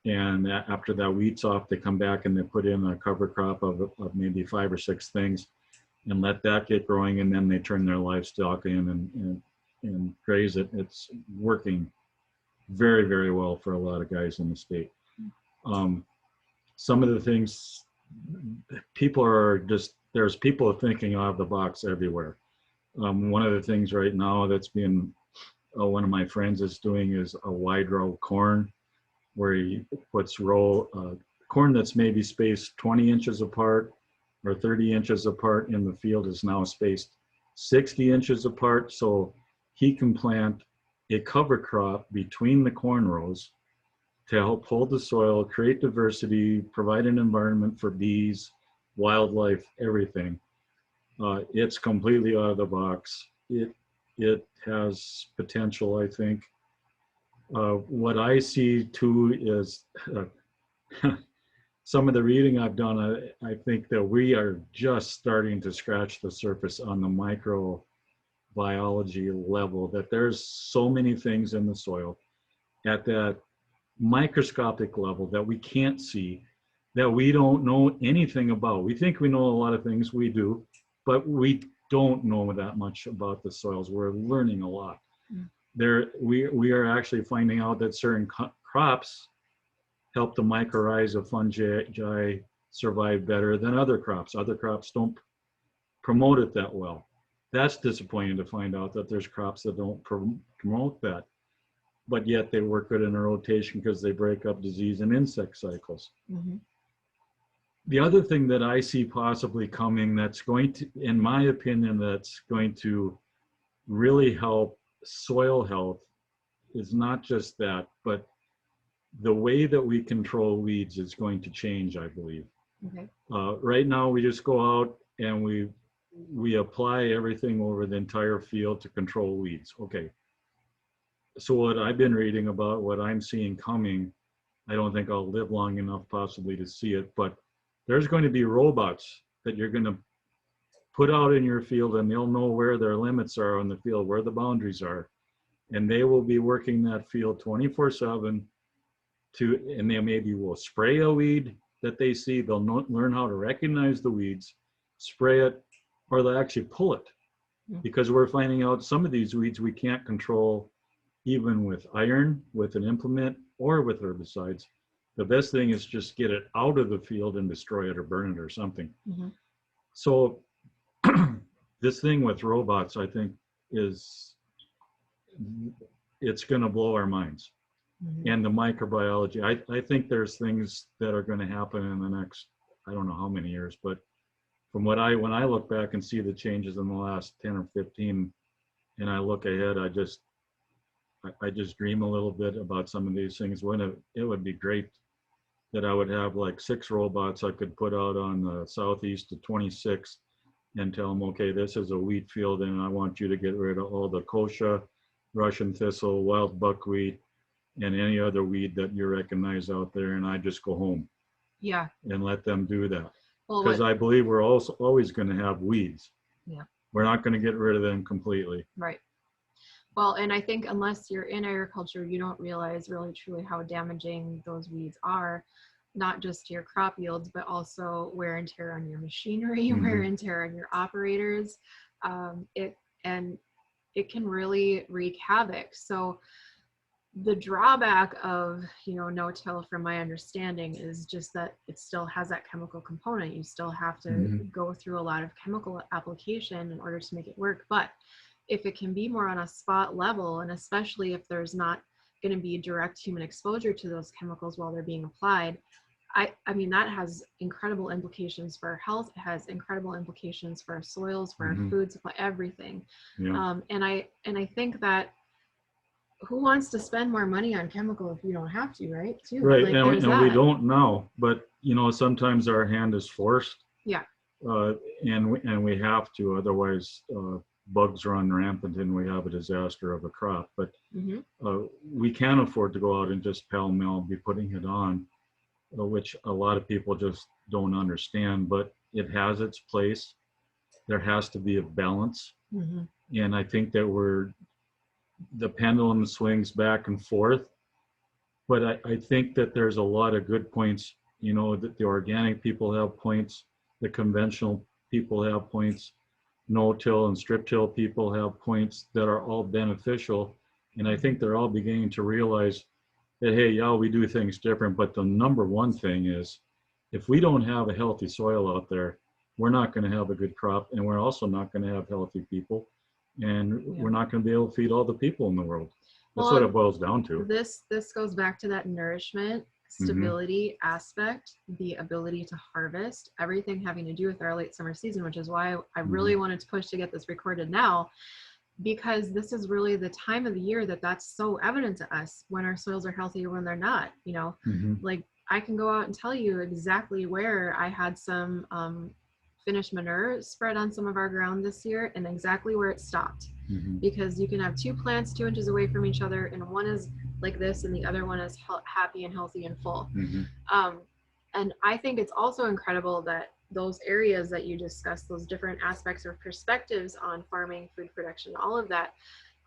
Speaker 2: and after that wheat's off, they come back and they put in a cover crop of maybe 5 or 6 things and let that get growing, and then they turn their livestock in and graze it. It's working very, very well for a lot of guys in the state. Some of the things, people are just, there's people thinking out of the box everywhere. One of the things right now that's been, one of my friends is doing is a wide row corn, where he puts corn that's maybe spaced 20 inches apart or 30 inches apart in the field is now spaced 60 inches apart. So he can plant a cover crop between the corn rows to help hold the soil, create diversity, provide an environment for bees, wildlife, everything. It's completely out of the box. It has potential, I think. What I see too is some of the reading I've done, I think that we are just starting to scratch the surface on the microbiology level, that there's so many things in the soil at that microscopic level that we can't see, that we don't know anything about. We think we know a lot of things, we do, but we don't know that much about the soils. We're learning a lot. We are actually finding out that certain crops help the mycorrhiza of fungi survive better than other crops. Other crops don't promote it that well. That's disappointing to find out, that there's crops that don't promote that, but yet they work good in a rotation because they break up disease and insect cycles. The other thing that I see possibly coming that's going to, in my opinion, that's going to really help soil health is not just that, but the way that we control weeds is going to change, I believe. Right now, we just go out and we apply everything over the entire field to control weeds. Okay. So what I've been reading about, what I'm seeing coming, I don't think I'll live long enough possibly to see it, but there's going to be robots that you're going to put out in your field, and they'll know where their limits are on the field, where the boundaries are. And they will be working that field 24/7 and they maybe will spray a weed that they see. They'll learn how to recognize the weeds, spray it, or they'll actually pull it. Because we're finding out some of these weeds we can't control even with iron, with an implement, or with herbicides. The best thing is just get it out of the field and destroy it or burn it or something. So this thing with robots, I think, it's going to blow our minds. And the microbiology, I think there's things that are going to happen in the next, I don't know how many years, but from when I look back and see the changes in the last 10 or 15, and I look ahead, I just dream a little bit about some of these things. It would be great that I would have like 6 robots I could put out on the southeast to 26 and tell them, okay, this is a wheat field and I want you to get rid of all the kochia, Russian thistle, wild buckwheat, and any other weed that you recognize out there, and I just go home.
Speaker 1: Yeah.
Speaker 2: And let them do that.
Speaker 1: Because
Speaker 2: I believe we're also always going to have weeds.
Speaker 1: Yeah.
Speaker 2: We're not going to get rid of them completely.
Speaker 1: Right. Well, and I think unless you're in agriculture, you don't realize really truly how damaging those weeds are, not just to your crop yields, but also wear and tear on your machinery, wear and tear on your operators. It can really wreak havoc. So the drawback of, no-till, from my understanding, is just that it still has that chemical component. You still have to go through a lot of chemical application in order to make it work. But if it can be more on a spot level, and especially if there's not going to be direct human exposure to those chemicals while they're being applied, I mean, that has incredible implications for our health. It has incredible implications for our soils, for our food supply, everything.
Speaker 2: Yeah.
Speaker 1: And I think that, who wants to spend more money on chemical if you don't have to, right? Too.
Speaker 2: Right,
Speaker 1: Like,
Speaker 2: and we don't now, but sometimes our hand is forced.
Speaker 1: Yeah.
Speaker 2: And we have to, otherwise bugs run rampant and we have a disaster of a crop. But we can't afford to go out and just pell-mell be putting it on, which a lot of people just don't understand. But it has its place. There has to be a balance, and I think that the pendulum swings back and forth, but I think that there's a lot of good points, that the organic people have points, the conventional people have points, no-till and strip-till people have points that are all beneficial. And I think they're all beginning to realize that, hey, yeah, we do things different, but the number one thing is, if we don't have a healthy soil out there, we're not going to have a good crop, and we're also not going to have healthy people. And we're not going to be able to feed all the people in the world. That's what it boils down to.
Speaker 1: This goes back to that nourishment, stability aspect, the ability to harvest, everything having to do with our late summer season, which is why I really wanted to push to get this recorded now, because this is really the time of the year that's so evident to us, when our soils are healthy or when they're not. Like, I can go out and tell you exactly where I had some finished manure spread on some of our ground this year, and exactly where it stopped. Because you can have 2 plants 2 inches away from each other, and one is like this and the other one is happy and healthy and full. And I think it's also incredible that those areas that you discussed, those different aspects or perspectives on farming, food production, all of that,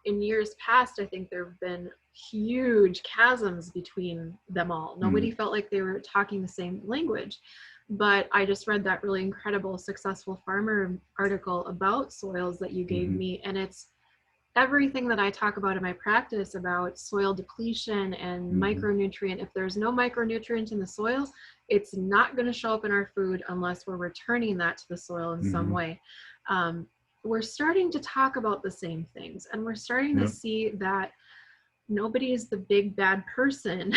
Speaker 1: in years past, I think there have been huge chasms between them all. Nobody felt like they were talking the same language. But I just read that really incredible Successful Farmer article about soils that you gave me, and it's everything that I talk about in my practice about soil depletion and micronutrient. If there's no micronutrient in the soil, it's not going to show up in our food unless we're returning that to the soil in some way. We're starting to talk about the same things, and we're starting to see that nobody is the big bad person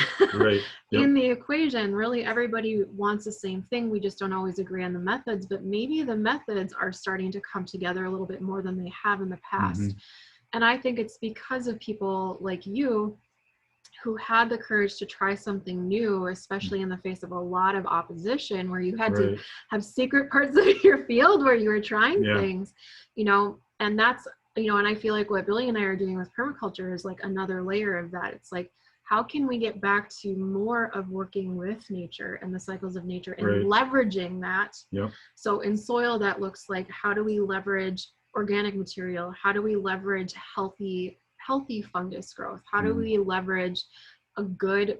Speaker 1: in the equation. Really, everybody wants the same thing. We just don't always agree on the methods, but maybe the methods are starting to come together a little bit more than they have in the past. And I think it's because of people like you who had the courage to try something new, especially in the face of a lot of opposition, where you had to have secret parts of your field where you were trying things, and that's, and I feel like what Billy and I are doing with permaculture is like another layer of that. It's like, how can we get back to more of working with nature and the cycles of nature and leveraging that? So in soil, that looks like, how do we leverage organic material? How do we leverage healthy fungus growth? How do we leverage a good,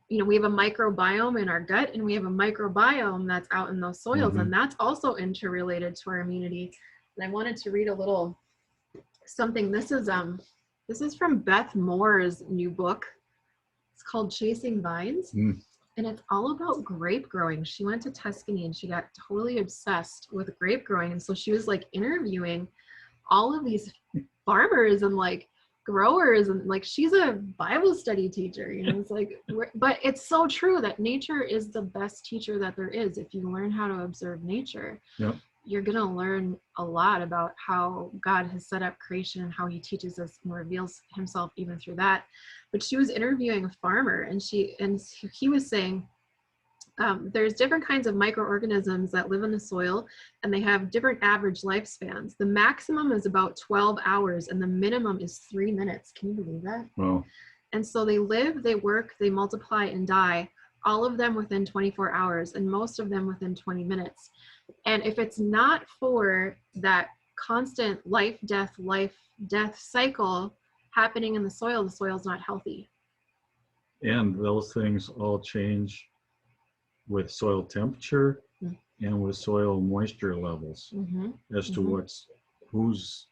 Speaker 1: we have a microbiome in our gut, and we have a microbiome that's out in those soils, and that's also interrelated to our immunity. And I wanted to read a little something. This is from Beth Moore's new book. It's called Chasing Vines. And it's all about grape growing. She went to Tuscany and she got totally obsessed with grape growing. And so she was like interviewing all of these farmers and like growers, and like she's a Bible study teacher, you know. It's like, but it's so true that nature is the best teacher that there is. If you learn how to observe nature,
Speaker 2: Yep.
Speaker 1: you're going to learn a lot about how God has set up creation and how he teaches us and reveals himself even through that. But she was interviewing a farmer, and he was saying, there's different kinds of microorganisms that live in the soil, and they have different average lifespans. The maximum is about 12 hours and the minimum is 3 minutes. Can you believe that?
Speaker 2: Wow.
Speaker 1: And so they live, they work, they multiply and die, all of them within 24 hours and most of them within 20 minutes. And if it's not for that constant life, death cycle happening in the soil's not healthy.
Speaker 2: And those things all change with soil temperature and with soil moisture levels as to who's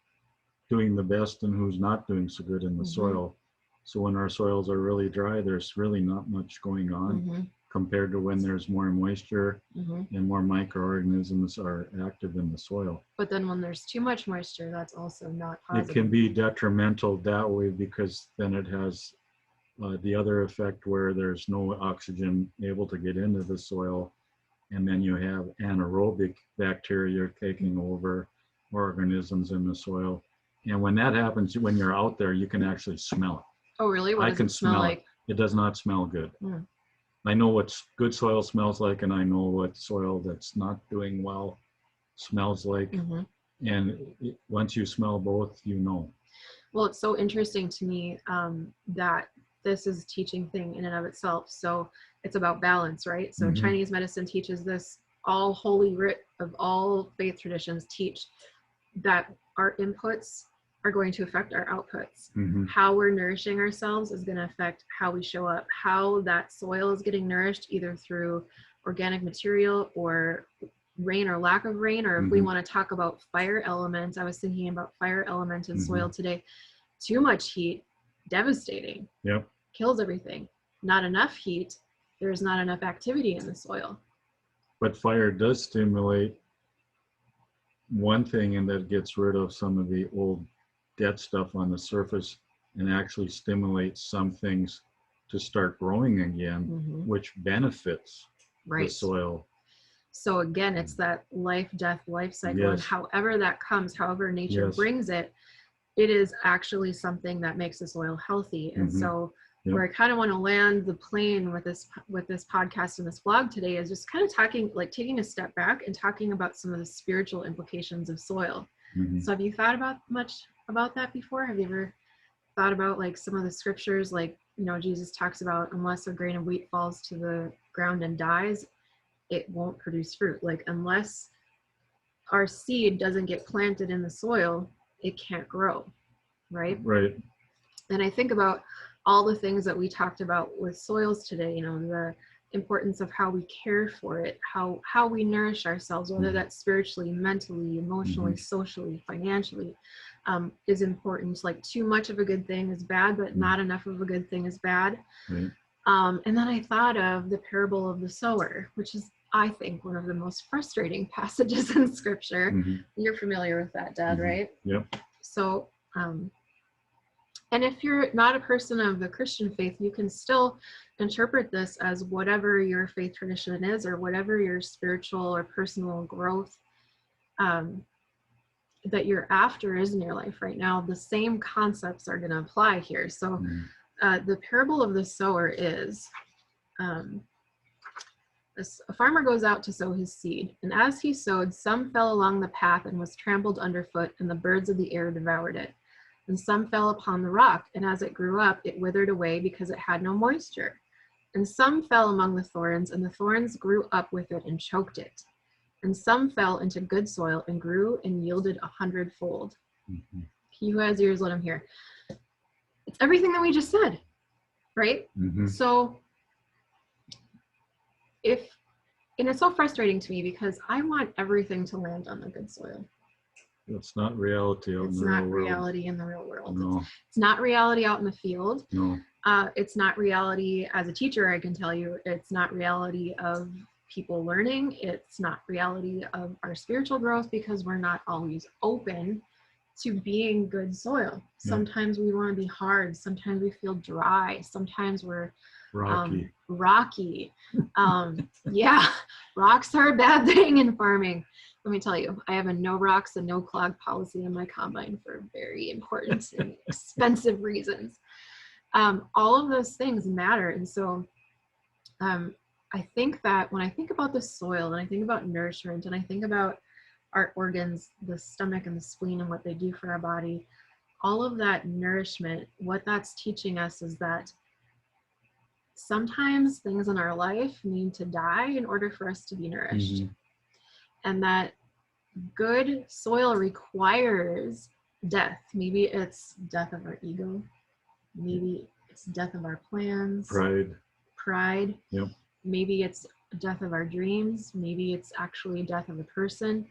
Speaker 2: doing the best and who's not doing so good in the soil. So when our soils are really dry, there's really not much going on compared to when there's more moisture and more microorganisms are active in the soil.
Speaker 1: But then when there's too much moisture, that's also not positive.
Speaker 2: It can be detrimental that way, because then it has the other effect where there's no oxygen able to get into the soil, and then you have anaerobic bacteria taking over organisms in the soil. And when that happens, when you're out there, you can actually smell it.
Speaker 1: Oh, really? What
Speaker 2: I
Speaker 1: does
Speaker 2: can
Speaker 1: it smell like?
Speaker 2: It does not smell good. I know what good soil smells like, and I know what soil that's not doing well smells like. And once you smell both, you know.
Speaker 1: Well, it's so interesting to me that this is a teaching thing in and of itself. So it's about balance, right? So Chinese medicine teaches this. All holy writ of all faith traditions teach that our inputs are going to affect our outputs. How we're nourishing ourselves is going to affect how we show up, how that soil is getting nourished, either through organic material or rain or lack of rain, or if we want to talk about fire elements. I was thinking about fire element in soil today. Too much heat, devastating.
Speaker 2: Yep.
Speaker 1: Kills everything. Not enough heat, there's not enough activity in the soil.
Speaker 2: But fire does stimulate one thing, and that gets rid of some of the old dead stuff on the surface and actually stimulates some things to start growing again, which benefits the soil.
Speaker 1: So again, it's that life, death, life cycle, and however that comes, however nature brings it, it is actually something that makes the soil healthy. And so where I kind of want to land the plane with this podcast and this blog today is just kind of taking a step back and talking about some of the spiritual implications of soil. So have you thought much about that before? Have you ever thought about like some of the scriptures, like, you know, Jesus talks about, unless a grain of wheat falls to the ground and dies, it won't produce fruit. Like, unless our seed doesn't get planted in the soil, it can't grow, right?
Speaker 2: Right.
Speaker 1: And I think about all the things that we talked about with soils today, you know, the importance of how we care for it, how we nourish ourselves, whether that's spiritually, mentally, emotionally, socially, financially, is important. Like, too much of a good thing is bad, but not enough of a good thing is bad. And then I thought of the parable of the sower, which is, I think, one of the most frustrating passages in scripture. You're familiar with that, Dad, right?
Speaker 2: Yep.
Speaker 1: So, and if you're not a person of the Christian faith, you can still interpret this as whatever your faith tradition is, or whatever your spiritual or personal growth that you're after is in your life right now. The same concepts are going to apply here. So the parable of the sower is, a farmer goes out to sow his seed, and as he sowed, some fell along the path and was trampled underfoot, and the birds of the air devoured it. And some fell upon the rock, and as it grew up, it withered away because it had no moisture. And some fell among the thorns, and the thorns grew up with it and choked it. And some fell into good soil and grew and yielded 100-fold. He who has ears, let him hear. It's everything that we just said, right? So and it's so frustrating to me because I want everything to land on the good soil.
Speaker 2: It's not reality out in the real world.
Speaker 1: It's not reality in the real world.
Speaker 2: No.
Speaker 1: It's not reality out in the field.
Speaker 2: No.
Speaker 1: It's not reality as a teacher, I can tell you. It's not reality of people learning. It's not reality of our spiritual growth because we're not always open to being good soil. Sometimes we want to be hard. Sometimes we feel dry. Sometimes we're rocky. Yeah, rocks are a bad thing in farming. Let me tell you, I have a no rocks and no clog policy in my combine for very important and expensive reasons. All of those things matter. And so I think that when I think about the soil and I think about nourishment and I think about our organs, the stomach and the spleen and what they do for our body, all of that nourishment, what that's teaching us is that sometimes things in our life need to die in order for us to be nourished. And that good soil requires death. Maybe it's death of our ego. Maybe it's death of our plans. Pride.
Speaker 2: Yep.
Speaker 1: Maybe it's death of our dreams. Maybe it's actually death of a person.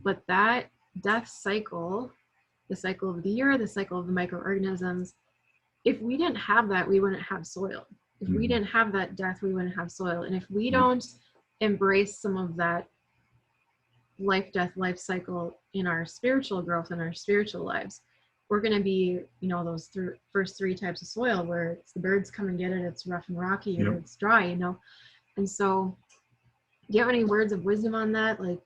Speaker 1: But that death cycle, the cycle of the year, the cycle of the microorganisms, if we didn't have that, we wouldn't have soil. If we didn't have that death, we wouldn't have soil. And if we don't embrace some of that life, death, life cycle in our spiritual growth, in our spiritual lives, we're going to be, you know, those first three types of soil where it's the birds come and get it, it's rough and rocky, or it's dry, you know. And so do you have any words of wisdom on that? Like,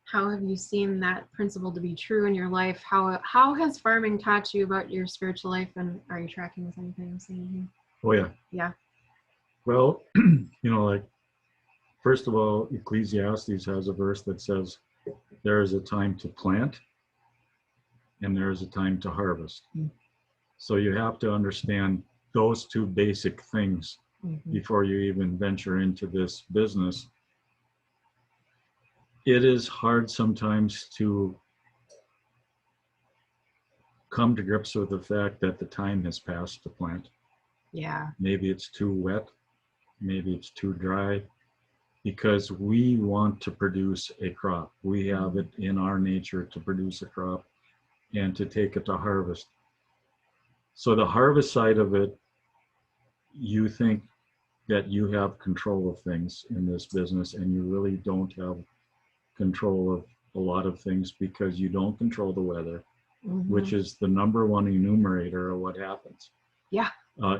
Speaker 1: how have you seen that principle to be true in your life? How has farming taught you about your spiritual life, and are you tracking with anything I'm saying here?
Speaker 2: Oh yeah.
Speaker 1: Yeah.
Speaker 2: Well, you know, like, first of all, Ecclesiastes has a verse that says there is a time to plant and there is a time to harvest. So you have to understand those two basic things before you even venture into this business. It is hard sometimes to come to grips with the fact that the time has passed to plant.
Speaker 1: Yeah.
Speaker 2: Maybe it's too wet, maybe it's too dry, because we want to produce a crop. We have it in our nature to produce a crop and to take it to harvest. So the harvest side of it, you think that you have control of things in this business, and you really don't have control of a lot of things because you don't control the weather, which is the number one enumerator of what happens.
Speaker 1: Yeah.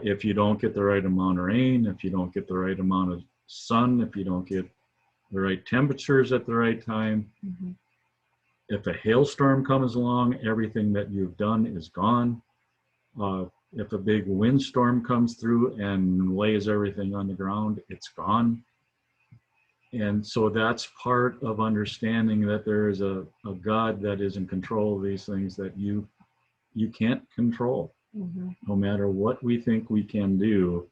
Speaker 2: If you don't get the right amount of rain, if you don't get the right amount of sun, if you don't get the right temperatures at the right time, if a hailstorm comes along, everything that you've done is gone. If a big windstorm comes through and lays everything on the ground, it's gone. And so that's part of understanding that there is a God that is in control of these things that you can't control. No matter what we think we can do,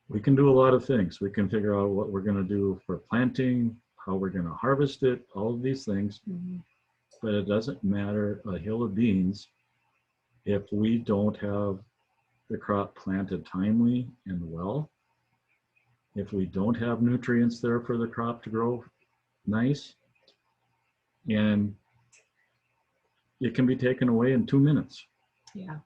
Speaker 2: we can do a lot of things. We can figure out what we're going to do for planting, how we're going to harvest it, all of these things. But it doesn't matter a hill of beans if we don't have the crop planted timely and well. If we don't have nutrients there for the crop to grow nice, and it can be taken away in 2 minutes.
Speaker 1: Yeah.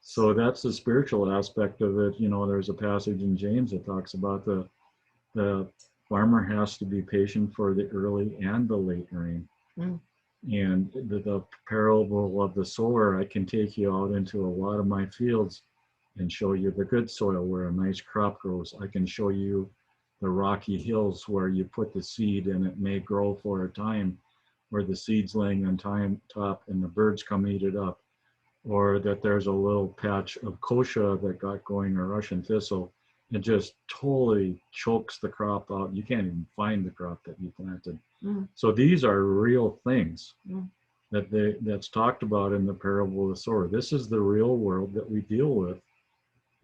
Speaker 2: So that's the spiritual aspect of it. You know, there's a passage in James that talks about the farmer has to be patient for the early and the late rain. And the parable of the sower, I can take you out into a lot of my fields and show you the good soil where a nice crop grows. I can show you the rocky hills where you put the seed and it may grow for a time, where the seed's laying on top and the birds come eat it up. Or that there's a little patch of kochia that got going, or Russian thistle. It just totally chokes the crop out. You can't even find the crop that you planted. So these are real things that's talked about in the parable of the sower. This is the real world that we deal with.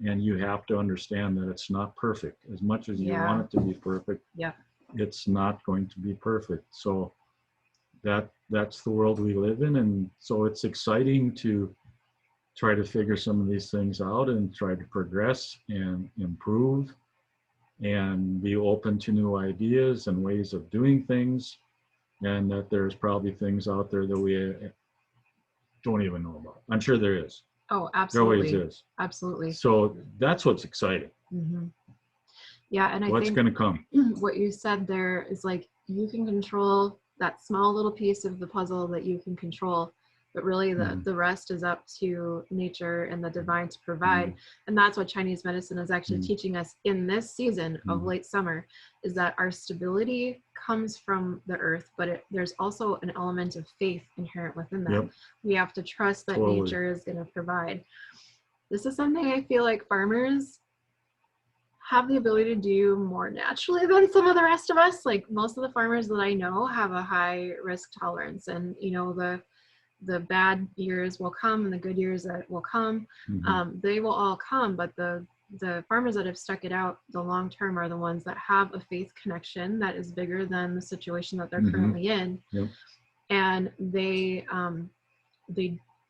Speaker 2: And you have to understand that it's not perfect. As much as you want it to be perfect, it's not going to be perfect. So that's the world we live in. And so it's exciting to try to figure some of these things out and try to progress and improve and be open to new ideas and ways of doing things, and that there's probably things out there that we don't even know about. I'm sure there is.
Speaker 1: Oh,
Speaker 2: There always
Speaker 1: absolutely.
Speaker 2: is.
Speaker 1: Absolutely.
Speaker 2: So that's what's exciting.
Speaker 1: Mm-hmm. Yeah, and I
Speaker 2: What's
Speaker 1: think
Speaker 2: going to come?
Speaker 1: what you said there is like you can control that small little piece of the puzzle that you can control, but really the rest is up to nature and the divine to provide. And that's what Chinese medicine is actually teaching us in this season of late summer, is that our stability comes from the earth, but there's also an element of faith inherent within that.
Speaker 2: Yep.
Speaker 1: We have to trust that
Speaker 2: Totally.
Speaker 1: nature is going to provide. This is something I feel like farmers have the ability to do more naturally than some of the rest of us. Like most of the farmers that I know have a high risk tolerance, and you know, the bad years will come and the good years that will come. They will all come, but the farmers that have stuck it out the long term are the ones that have a faith connection that is bigger than the situation that they're currently in.
Speaker 2: Yep.
Speaker 1: And they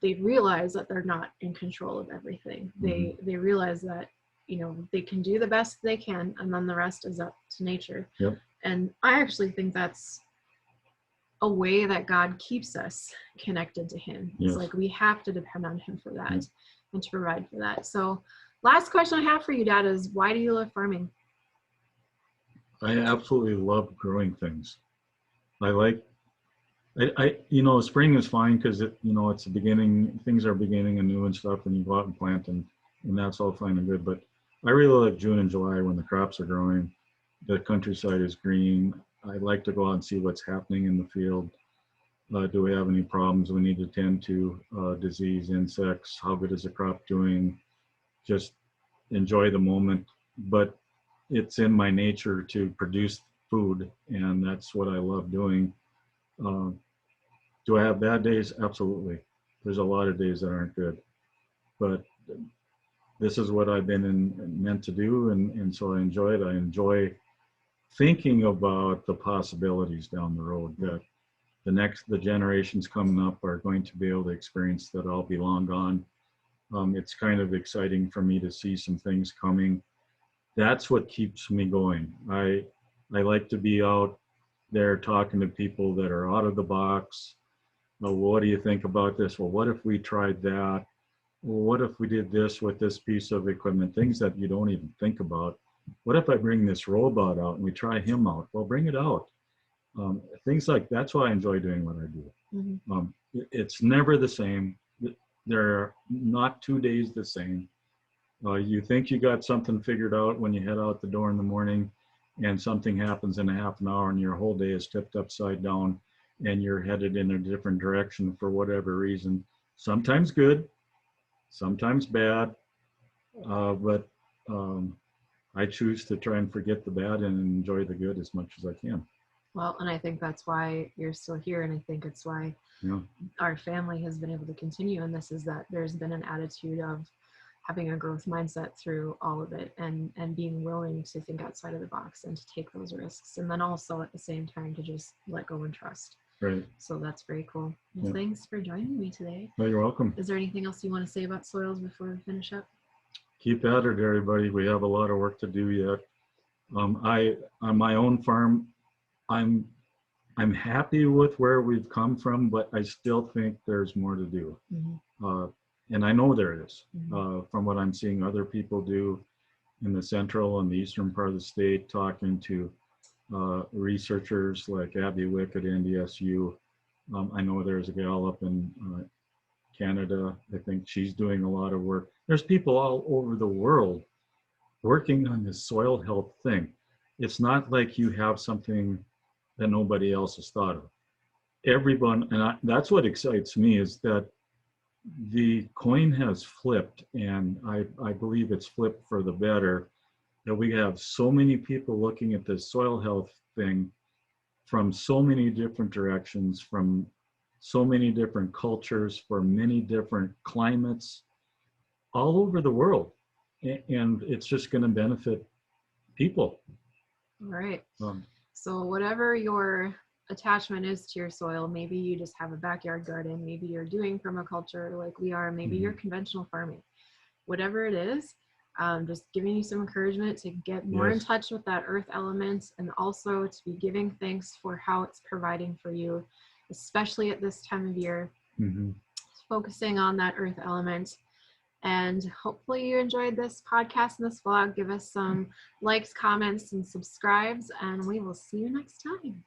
Speaker 1: realize that they're not in control of everything. They realize that, you know, they can do the best they can, and then the rest is up to nature.
Speaker 2: Yep.
Speaker 1: And I actually think that's a way that God keeps us connected to him. It's like we have to depend on him for that and to provide for that. So last question I have for you, Dad, is why do you love farming?
Speaker 2: I absolutely love growing things. I you know, spring is fine because it, you know, it's the beginning, things are beginning anew and stuff, and you go out and plant, and that's all fine and good. But I really like June and July when the crops are growing, the countryside is green. I like to go out and see what's happening in the field. Do we have any problems we need to tend to? Disease, insects, how good is the crop doing? Just enjoy the moment. But it's in my nature to produce food, and that's what I love doing. Do I have bad days? Absolutely. There's a lot of days that aren't good, but this is what I've been meant to do, and so I enjoy it. I enjoy thinking about the possibilities down the road, that the generations coming up are going to be able to experience that I'll be long gone. It's kind of exciting for me to see some things coming. That's what keeps me going. I like to be out there talking to people that are out of the box. Well, what do you think about this? Well, what if we tried that? Well, what if we did this with this piece of equipment? Things that you don't even think about. What if I bring this robot out and we try him out? Well, bring it out. Things like that's why I enjoy doing what I do. It's never the same. There are not 2 days the same. You think you got something figured out when you head out the door in the morning, and something happens in a half an hour and your whole day is tipped upside down and you're headed in a different direction for whatever reason. Sometimes good, sometimes bad, but I choose to try and forget the bad and enjoy the good as much as I can.
Speaker 1: Well, and I think that's why you're still here, and I think it's why our family has been able to continue, and this is that there's been an attitude of having a growth mindset through all of it, and being willing to think outside of the box and to take those risks, and then also at the same time to just let go and trust.
Speaker 2: Right.
Speaker 1: So that's very cool. Well, thanks for joining me today.
Speaker 2: Well, you're welcome.
Speaker 1: Is there anything else you want to say about soils before we finish up?
Speaker 2: Keep at it, everybody. We have a lot of work to do yet. On my own farm, I'm happy with where we've come from, but I still think there's more to do. And I know there is, from what I'm seeing other people do in the central and the eastern part of the state, talking to researchers like Abby Wick at NDSU. I know there's a gal up in Canada. I think she's doing a lot of work. There's people all over the world working on this soil health thing. It's not like you have something that nobody else has thought of. Everyone, and that's what excites me, is that the coin has flipped, and I believe it's flipped for the better, that we have so many people looking at this soil health thing from so many different directions, from so many different cultures, for many different climates, all over the world. And it's just going to benefit people.
Speaker 1: All right. So whatever your attachment is to your soil, maybe you just have a backyard garden, maybe you're doing permaculture like we are, maybe you're conventional farming, whatever it is, just giving you some encouragement to get more in touch with that earth element, and also to be giving thanks for how it's providing for you, especially at this time of year, focusing on that earth element. And hopefully you enjoyed this podcast and this vlog. Give us some likes, comments, and subscribes, and we will see you next time.